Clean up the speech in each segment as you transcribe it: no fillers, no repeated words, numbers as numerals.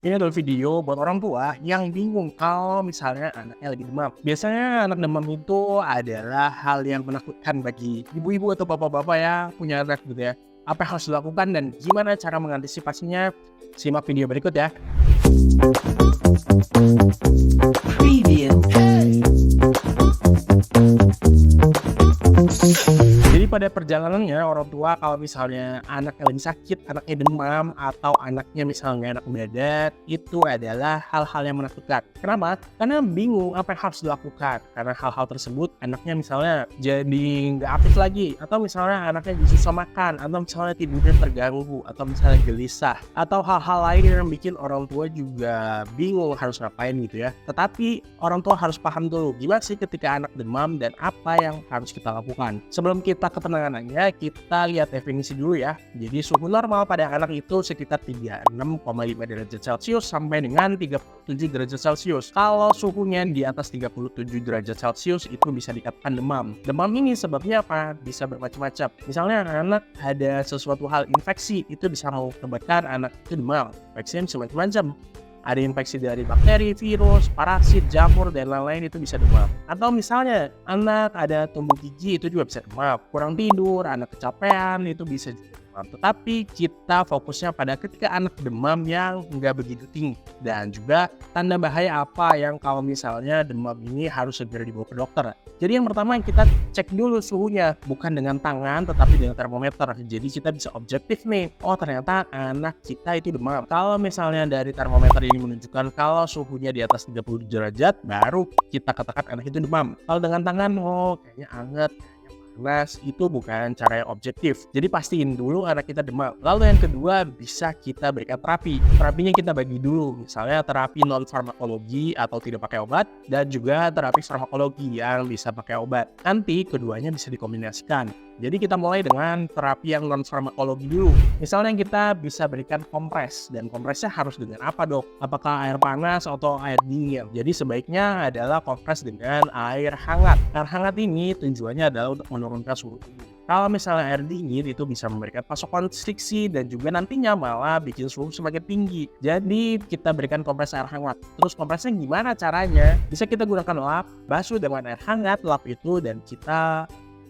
Ini adalah video buat orang tua yang bingung kalau misalnya anaknya lagi demam. Biasanya anak demam itu adalah hal yang menakutkan bagi ibu-ibu atau bapak-bapak yang punya anak gitu ya. Apa yang harus dilakukan dan gimana cara mengantisipasinya? Simak video berikut ya. Preview. Jadi pada perjalanannya orang tua kalau misalnya anaknya lagi sakit, anaknya demam, atau anaknya misalnya nggak enak badan, itu adalah hal-hal yang menakutkan. Kenapa? Karena bingung apa yang harus dilakukan. Karena hal-hal tersebut anaknya misalnya jadi nggak aktif lagi, atau misalnya anaknya jadi susah makan, atau misalnya tidurnya terganggu, atau misalnya gelisah, atau hal-hal lain yang bikin orang tua juga bingung harus ngapain gitu ya. Tetapi orang tua harus paham dulu gimana sih ketika anak demam dan apa yang harus kita lakukan. Sebelum kita ke penanganannya, kita lihat definisi dulu ya. Jadi suhu normal pada anak itu sekitar 36,5 derajat Celcius sampai dengan 37 derajat Celcius. Kalau suhunya di atas 37 derajat Celcius itu bisa dikatakan demam. Demam ini sebabnya apa? Bisa bermacam-macam. Misalnya anak ada sesuatu hal infeksi, itu bisa mengakibatkan anak itu demam. Infeksi bisa macam-macam. Ada infeksi dari bakteri, virus, parasit, jamur, dan lain-lain itu bisa demam. Atau misalnya anak ada tumbuh gigi itu juga bisa demam. Kurang tidur, anak kecapean itu bisa juga demam. Tetapi kita fokusnya pada ketika anak demam yang nggak begitu tinggi. Dan juga tanda bahaya apa yang kalau misalnya demam ini harus segera dibawa ke dokter. Jadi yang pertama kita cek dulu suhunya. Bukan dengan tangan tetapi dengan termometer. Jadi kita bisa objektif nih. Oh ternyata anak kita itu demam. Kalau misalnya dari termometer ini menunjukkan kalau suhunya di atas 30 derajat, baru kita katakan anak itu demam. Kalau dengan tangan, oh kayaknya anget, panas, itu bukan cara yang objektif. Jadi pastiin dulu anak kita demam. Lalu yang kedua bisa kita berikan terapi. Terapinya kita bagi dulu. Misalnya terapi non farmakologi atau tidak pakai obat, dan juga terapi farmakologi yang bisa pakai obat. Nanti keduanya bisa dikombinasikan. Jadi kita mulai dengan terapi yang non farmakologi dulu. Misalnya kita bisa berikan kompres, dan kompresnya harus dengan apa dok? Apakah air panas atau air dingin? Jadi sebaiknya adalah kompres dengan air hangat. Air hangat ini tujuannya adalah untuk menurunkan suhu tubuh. Kalau misalnya air dingin itu bisa memberikan vasokonstriksi dan juga nantinya malah bikin suhu semakin tinggi. Jadi kita berikan kompres air hangat. Terus kompresnya gimana caranya? Bisa kita gunakan lap, basuh dengan air hangat lap itu, dan kita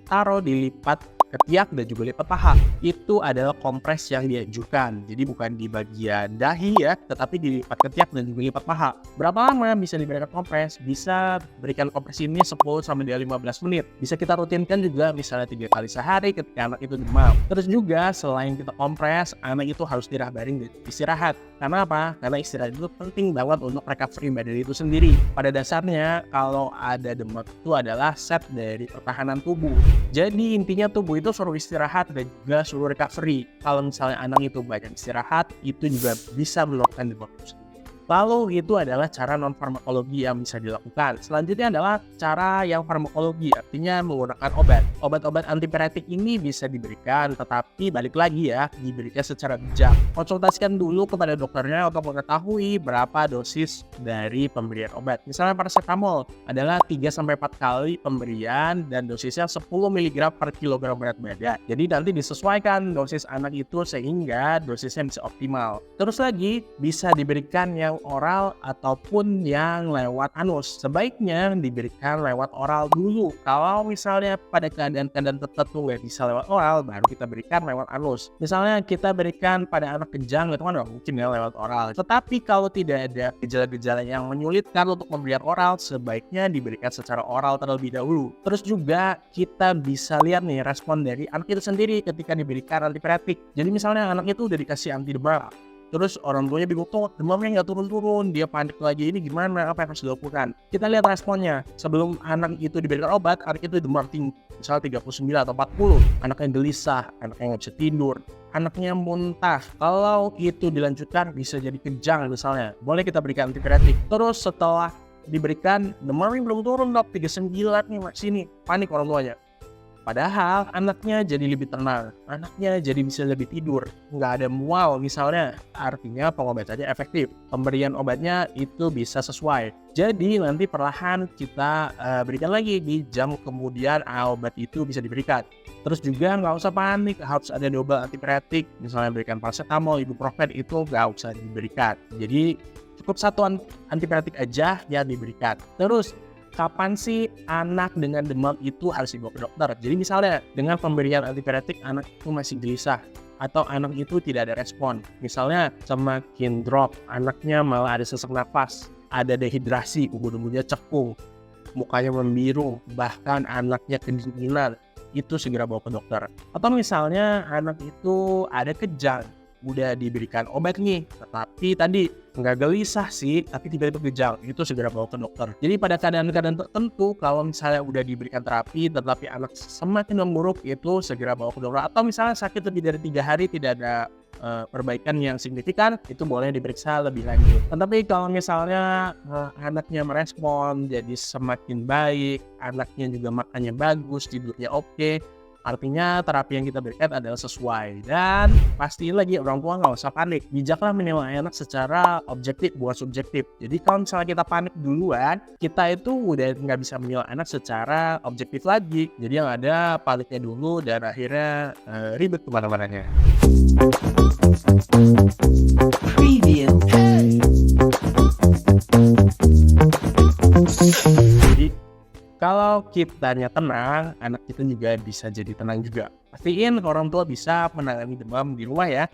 taruh di lipat ketiak dan juga lipat paha. Itu adalah kompres yang dianjurkan. Jadi bukan di bagian dahi ya, tetapi di lipat ketiak dan juga lipat paha. Berapa lama bisa diberikan kompres? Bisa berikan kompres ini 10-15 menit. Bisa kita rutinkan juga misalnya 3 kali sehari ketika anak itu demam. Terus juga selain kita kompres, anak itu harus dirabarin dan istirahat. Karena apa? Karena istirahat itu penting banget untuk recovery badan itu sendiri. Pada dasarnya kalau ada demam itu adalah set dari pertahanan tubuh. Jadi intinya tubuh itu suruh istirahat dan juga suruh recovery. Kalau misalnya anak itu banyak istirahat, itu juga bisa menurunkan demam itu sendiri. Lalu itu adalah cara non farmakologi yang bisa dilakukan. Selanjutnya adalah cara yang farmakologi, artinya menggunakan obat. Obat-obat antipiretik ini bisa diberikan, tetapi balik lagi ya, diberikan secara bijak. Konsultasikan dulu kepada dokternya untuk mengetahui berapa dosis dari pemberian obat. Misalnya paracetamol adalah 3-4 kali pemberian dan dosisnya 10 mg per kilogram berat badan. Jadi nanti disesuaikan dosis anak itu sehingga dosisnya bisa optimal. Terus lagi bisa diberikan yang oral ataupun yang lewat anus. Sebaiknya diberikan lewat oral dulu. Kalau misalnya pada keadaan-keadaan tertentu nggak bisa lewat oral, baru kita berikan lewat anus. Misalnya kita berikan pada anak kejang, itu kan mungkin ya lewat oral. Tetapi kalau tidak ada gejala-gejala yang menyulitkan untuk pemberian oral, sebaiknya diberikan secara oral terlebih dahulu. Terus juga kita bisa lihat nih respon dari anak itu sendiri ketika diberikan antipiretik. Jadi misalnya anak itu udah dikasih anti demam, terus orang tuanya bingung tuh demamnya nggak turun-turun, dia panik lagi, ini gimana, apa yang harus dilakukan? Kita lihat responnya. Sebelum anak itu diberikan obat, anak itu demam tinggi, misalnya 39 atau 40, anaknya gelisah, anaknya nggak bisa tidur, anaknya muntah. Kalau itu dilanjutkan bisa jadi kejang misalnya, boleh kita berikan antipiretik. Terus setelah diberikan demamnya belum turun dok, 39 nih masih nih, panik orang tuanya. Padahal anaknya jadi lebih tenang, anaknya jadi bisa lebih tidur, nggak ada mual misalnya. Artinya pengobatannya efektif, pemberian obatnya itu bisa sesuai. Jadi nanti perlahan kita berikan lagi di jam kemudian obat itu bisa diberikan. Terus juga nggak usah panik, harus ada double antipiretik, misalnya berikan paracetamol, ibuprofen itu nggak usah diberikan. Jadi cukup satu antipiretik aja yang diberikan. Terus kapan sih anak dengan demam itu harus dibawa ke dokter? Jadi misalnya dengan pemberian antipiretik anak itu masih gelisah atau anak itu tidak ada respon. Misalnya semakin drop, anaknya malah ada sesak nafas, ada dehidrasi, ubun-ubunnya cekung, mukanya membiru, bahkan anaknya kedinginan, itu segera bawa ke dokter. Atau misalnya anak itu ada kejang, udah diberikan obat nih, tetapi tadi nggak gelisah sih, tapi tiba-tiba kejang, itu segera bawa ke dokter. Jadi pada keadaan-keadaan tertentu, kalau misalnya udah diberikan terapi, tetapi anak semakin memburuk, itu segera bawa ke dokter. Atau misalnya sakit lebih dari 3 hari, tidak ada perbaikan yang signifikan, itu boleh diperiksa lebih lanjut. Tetapi kalau misalnya anaknya merespon, jadi semakin baik, anaknya juga makannya bagus, tidurnya oke, artinya terapi yang kita berikan adalah sesuai. Dan pastiin lagi orang tua nggak usah panik. Bijaklah menilai anak secara objektif, bukan subjektif. Jadi kalau misalnya kita panik duluan, kita itu udah nggak bisa menilai anak secara objektif lagi. Jadi yang ada paniknya dulu dan akhirnya ribet kemana-mananya. Preview. Jadi kalau kitanya tenang, anak kita juga bisa jadi tenang juga. Pastiin orang tua bisa menangani demam di rumah ya.